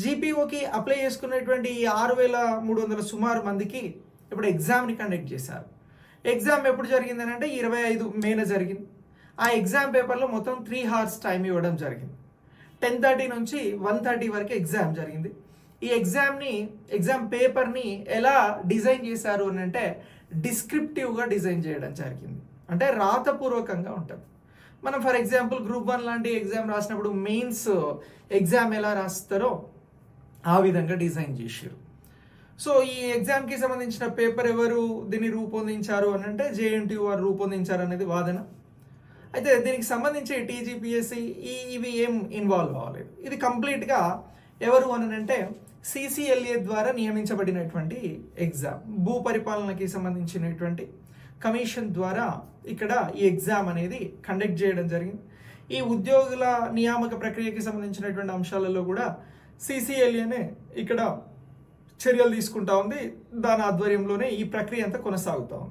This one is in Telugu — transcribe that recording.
జీపీఓకి అప్లై చేసుకున్నటువంటి ఈ 6,300 సుమారు మందికి ఇప్పుడు ఎగ్జామ్ని కండక్ట్ చేశారు. ఎగ్జామ్ ఎప్పుడు జరిగిందని అంటే 25 మేన జరిగింది. ఆ ఎగ్జామ్ పేపర్లో మొత్తం 3 hours టైం ఇవ్వడం జరిగింది. 10:30 నుంచి 1:30 వరకు ఎగ్జామ్ జరిగింది. ఈ ఎగ్జామ్ పేపర్ని ఎలా డిజైన్ చేశారు అని అంటే డిస్క్రిప్టివ్గా డిజైన్ చేయడం జరిగింది. అంటే రాతపూర్వకంగా ఉంటుంది. మనం ఫర్ ఎగ్జాంపుల్ గ్రూప్ 1 లాంటి ఎగ్జామ్ రాసినప్పుడు మెయిన్స్ ఎగ్జామ్ ఎలా రాస్తారో ఆ విధంగా డిజైన్ చేశారు. సో ఈ ఎగ్జామ్కి సంబంధించిన పేపర్ ఎవరు దీన్ని రూపొందించారు అని అంటే జేఎన్టీయూ వారు రూపొందించారు అనేది వాదన. అయితే దీనికి సంబంధించి టీజీపీఎస్సీ ఇవి ఏం ఇన్వాల్వ్ అవ్వలేదు. ఇది కంప్లీట్గా ఎవరు అని అంటే సిసిఎల్ఏ ద్వారా నియమించబడినటువంటి ఎగ్జామ్, భూ పరిపాలనకి సంబంధించినటువంటి కమిషన్ ద్వారా ఇక్కడ ఈ ఎగ్జామ్ అనేది కండక్ట్ చేయడం జరిగింది. ఈ ఉద్యోగుల నియామక ప్రక్రియకి సంబంధించినటువంటి అంశాలలో కూడా సిసిఎల్ఏనే ఇక్కడ చర్యలు తీసుకుంటా ఉంది. దాని ఆధ్వర్యంలోనే ఈ ప్రక్రియ అంతా కొనసాగుతూ ఉంది.